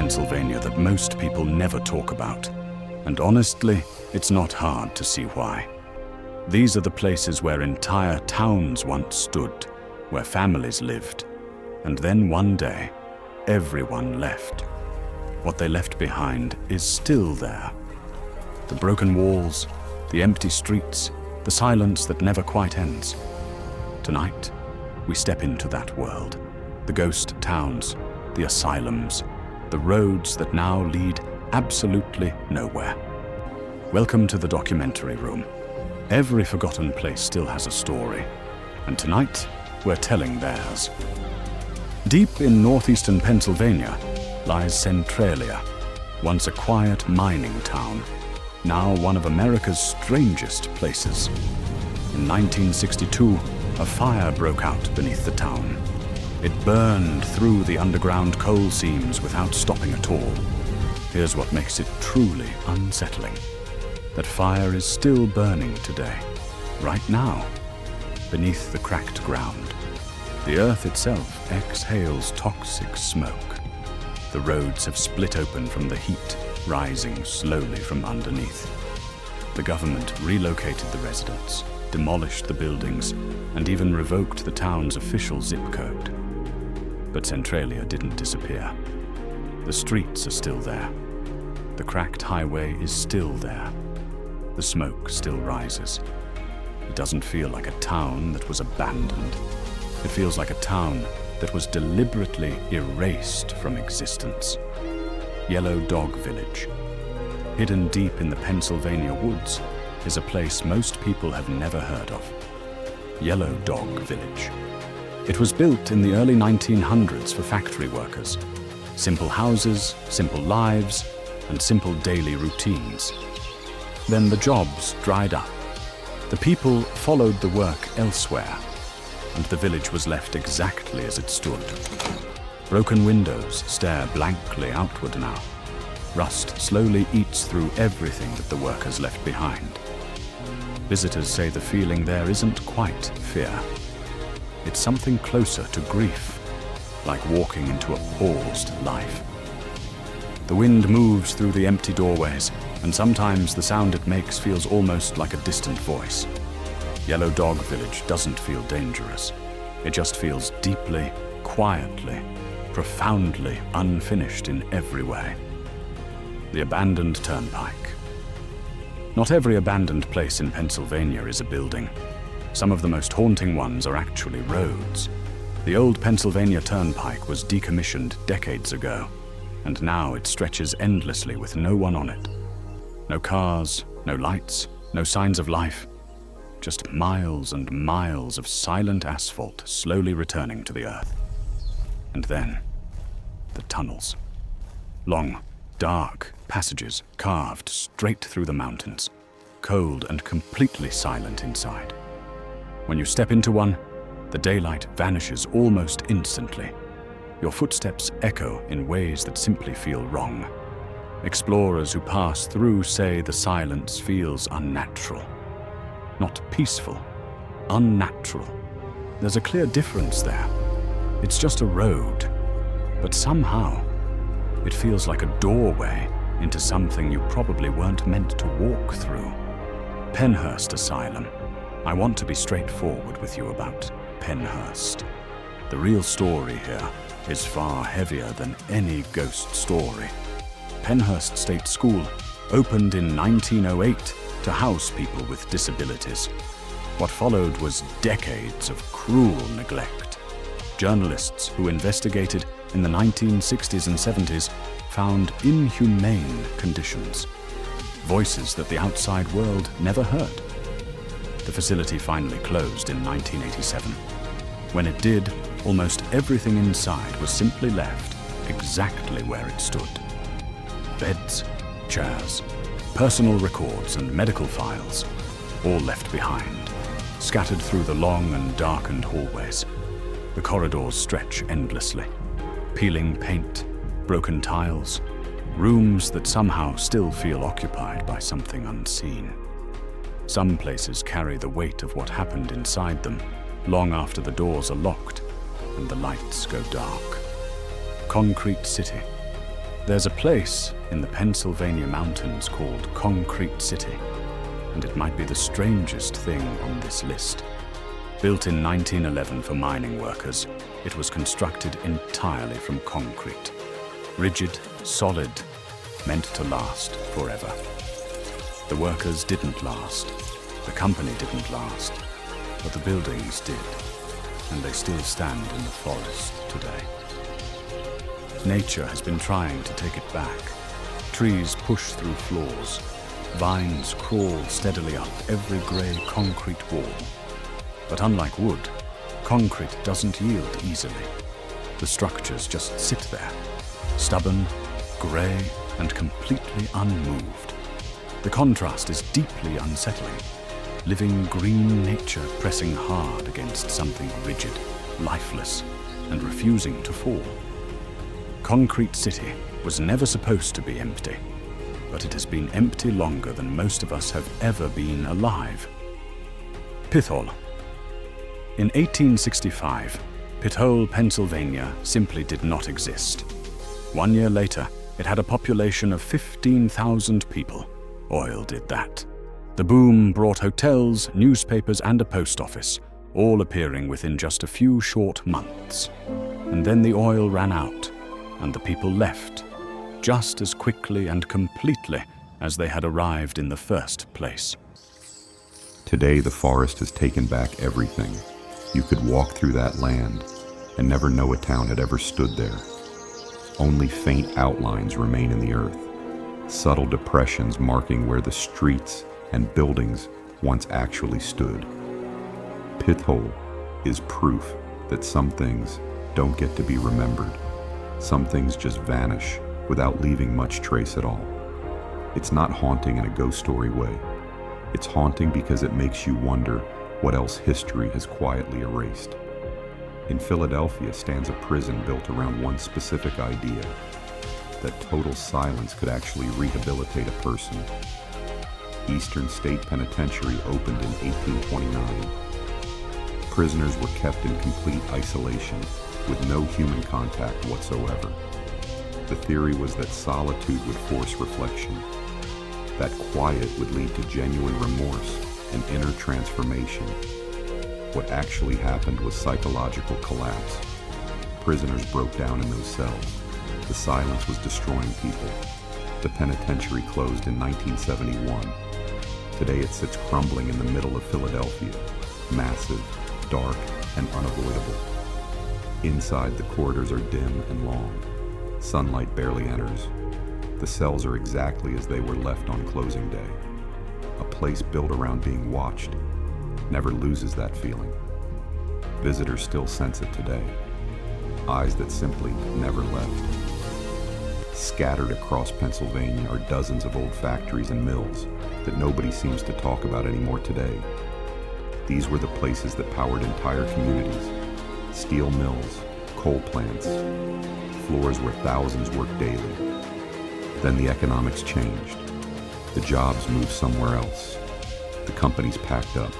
Pennsylvania that most people never talk about. And honestly, it's not hard to see why. These are the places where entire towns once stood, where families lived. And then one day, everyone left. What they left behind is still there. The broken walls, the empty streets, the silence that never quite ends. Tonight, we step into that world. The ghost towns, the asylums, the roads that now lead absolutely nowhere. Welcome to the documentary room. Every forgotten place still has a story, and tonight we're telling theirs. Deep in northeastern Pennsylvania lies Centralia, once a quiet mining town, now one of America's strangest places. In 1962, a fire broke out beneath the town. It burned through the underground coal seams without stopping at all. Here's what makes it truly unsettling. That fire is still burning today, right now, beneath the cracked ground. The earth itself exhales toxic smoke. The roads have split open from the heat, rising slowly from underneath. The government relocated the residents, demolished the buildings, and even revoked the town's official zip code. But Centralia didn't disappear. The streets are still there. The cracked highway is still there. The smoke still rises. It doesn't feel like a town that was abandoned. It feels like a town that was deliberately erased from existence. Yellow Dog Village. Hidden deep in the Pennsylvania woods is a place most people have never heard of. Yellow Dog Village. It was built in the early 1900s for factory workers. Simple houses, simple lives, and simple daily routines. Then the jobs dried up. The people followed the work elsewhere, and the village was left exactly as it stood. Broken windows stare blankly outward now. Rust slowly eats through everything that the workers left behind. Visitors say the feeling there isn't quite fear. It's something closer to grief, like walking into a paused life. The wind moves through the empty doorways, and sometimes the sound it makes feels almost like a distant voice. Yellow Dog Village doesn't feel dangerous. It just feels deeply, quietly, profoundly unfinished in every way. The Abandoned Turnpike. Not every abandoned place in Pennsylvania is a building. Some of the most haunting ones are actually roads. The old Pennsylvania Turnpike was decommissioned decades ago, and now it stretches endlessly with no one on it. No cars, no lights, no signs of life. Just miles and miles of silent asphalt slowly returning to the earth. And then, the tunnels. Long, dark passages carved straight through the mountains, cold and completely silent inside. When you step into one, the daylight vanishes almost instantly. Your footsteps echo in ways that simply feel wrong. Explorers who pass through say the silence feels unnatural. Not peaceful, unnatural. There's a clear difference there. It's just a road, but somehow it feels like a doorway into something you probably weren't meant to walk through. Pennhurst Asylum. I want to be straightforward with you about Pennhurst. The real story here is far heavier than any ghost story. Pennhurst State School opened in 1908 to house people with disabilities. What followed was decades of cruel neglect. Journalists who investigated in the 1960s and 70s found inhumane conditions, voices that the outside world never heard. The facility finally closed in 1987. When it did, almost everything inside was simply left exactly where it stood. Beds, chairs, personal records and medical files, all left behind, scattered through the long and darkened hallways. The corridors stretch endlessly. Peeling paint, broken tiles, rooms that somehow still feel occupied by something unseen. Some places carry the weight of what happened inside them, long after the doors are locked and the lights go dark. Concrete City. There's a place in the Pennsylvania mountains called Concrete City, and it might be the strangest thing on this list. Built in 1911 for mining workers, it was constructed entirely from concrete. Rigid, solid, meant to last forever. The workers didn't last, the company didn't last, but the buildings did, and they still stand in the forest today. Nature has been trying to take it back. Trees push through floors. Vines crawl steadily up every grey concrete wall. But unlike wood, concrete doesn't yield easily. The structures just sit there, stubborn, grey, and completely unmoved. The contrast is deeply unsettling. Living green nature pressing hard against something rigid, lifeless, and refusing to fall. Concrete City was never supposed to be empty, but it has been empty longer than most of us have ever been alive. Pithole. In 1865, Pithole, Pennsylvania simply did not exist. 1 year later, it had a population of 15,000 people. Oil did that. The boom brought hotels, newspapers, and a post office, all appearing within just a few short months. And then the oil ran out, and the people left, just as quickly and completely as they had arrived in the first place. Today, the forest has taken back everything. You could walk through that land and never know a town had ever stood there. Only faint outlines remain in the earth, subtle depressions marking where the streets and buildings once actually stood. Pithole is proof that some things don't get to be remembered. Some things just vanish without leaving much trace at all. It's not haunting in a ghost story way. It's haunting because it makes you wonder what else history has quietly erased. In Philadelphia stands a prison built around one specific idea, that total silence could actually rehabilitate a person. Eastern State Penitentiary opened in 1829. Prisoners were kept in complete isolation, with no human contact whatsoever. The theory was that solitude would force reflection, that quiet would lead to genuine remorse and inner transformation. What actually happened was psychological collapse. Prisoners broke down in those cells. The silence was destroying people. The penitentiary closed in 1971. Today it sits crumbling in the middle of Philadelphia, massive, dark, and unavoidable. Inside, the corridors are dim and long. Sunlight barely enters. The cells are exactly as they were left on closing day. A place built around being watched never loses that feeling. Visitors still sense it today. Eyes that simply never left. Scattered across Pennsylvania are dozens of old factories and mills that nobody seems to talk about anymore today. These were the places that powered entire communities. Steel mills, coal plants, floors where thousands worked daily. Then the economics changed. The jobs moved somewhere else. The companies packed up,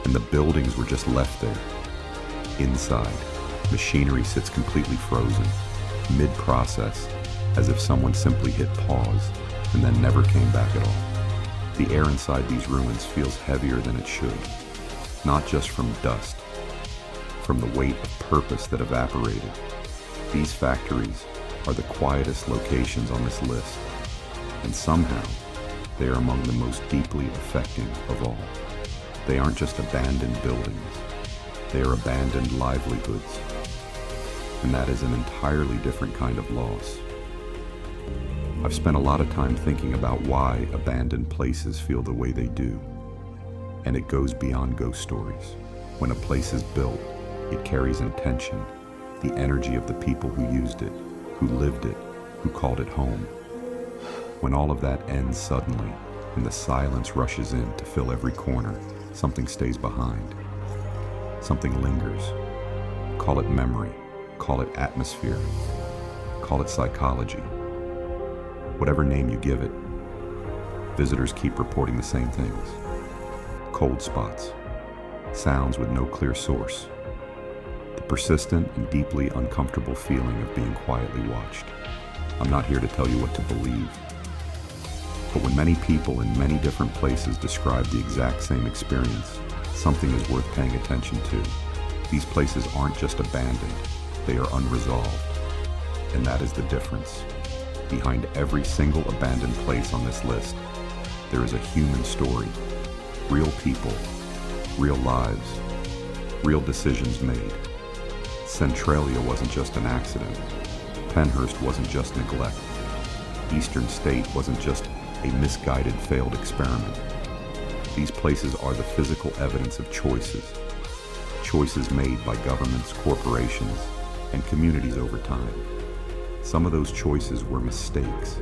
and the buildings were just left there. Inside, machinery sits completely frozen, mid-process, as if someone simply hit pause and then never came back at all. The air inside these ruins feels heavier than it should, not just from dust, from the weight of purpose that evaporated. These factories are the quietest locations on this list, and somehow they are among the most deeply affecting of all. They aren't just abandoned buildings, they are abandoned livelihoods, and that is an entirely different kind of loss. I've spent a lot of time thinking about why abandoned places feel the way they do, and it goes beyond ghost stories. When a place is built, it carries intention, the energy of the people who used it, who lived it, who called it home. When all of that ends suddenly, and the silence rushes in to fill every corner, something stays behind. Something lingers. Call it memory, call it atmosphere, call it psychology. Whatever name you give it, visitors keep reporting the same things. Cold spots, sounds with no clear source, the persistent and deeply uncomfortable feeling of being quietly watched. I'm not here to tell you what to believe. But when many people in many different places describe the exact same experience, something is worth paying attention to. These places aren't just abandoned, they are unresolved. And that is the difference. Behind every single abandoned place on this list, there is a human story. Real people, real lives, real decisions made. Centralia wasn't just an accident. Pennhurst wasn't just neglect. Eastern State wasn't just a misguided, failed experiment. These places are the physical evidence of choices. Choices made by governments, corporations, and communities over time. Some of those choices were mistakes.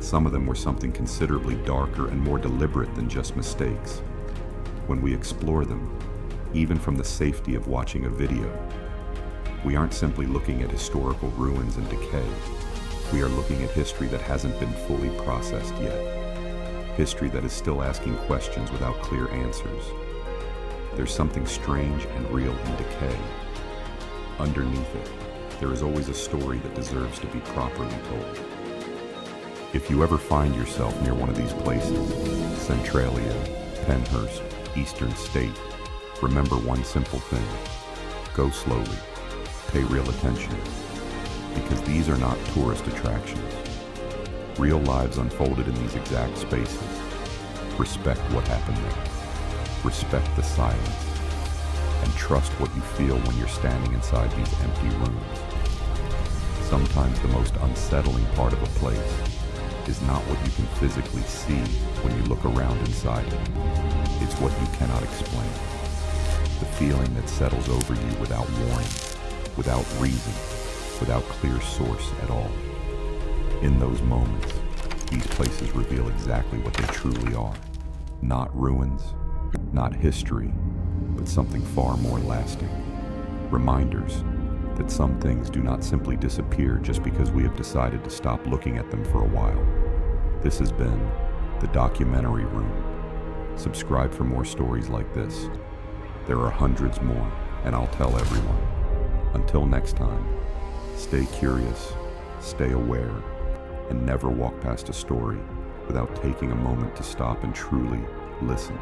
Some of them were something considerably darker and more deliberate than just mistakes. When we explore them, even from the safety of watching a video, we aren't simply looking at historical ruins and decay. We are looking at history that hasn't been fully processed yet. History that is still asking questions without clear answers. There's something strange and real in decay. Underneath it, there is always a story that deserves to be properly told. If you ever find yourself near one of these places, Centralia, Pennhurst, Eastern State, remember one simple thing. Go slowly. Pay real attention. Because these are not tourist attractions. Real lives unfolded in these exact spaces. Respect what happened there. Respect the silence. And trust what you feel when you're standing inside these empty rooms. Sometimes the most unsettling part of a place is not what you can physically see when you look around inside it. It's what you cannot explain. The feeling that settles over you without warning, without reason, without clear source at all. In those moments, these places reveal exactly what they truly are. Not ruins, not history, but something far more lasting. Reminders that some things do not simply disappear just because we have decided to stop looking at them for a while. This has been The Documentary Room. Subscribe for more stories like this. There are hundreds more, and I'll tell everyone. Until next time, stay curious, stay aware, and never walk past a story without taking a moment to stop and truly listen.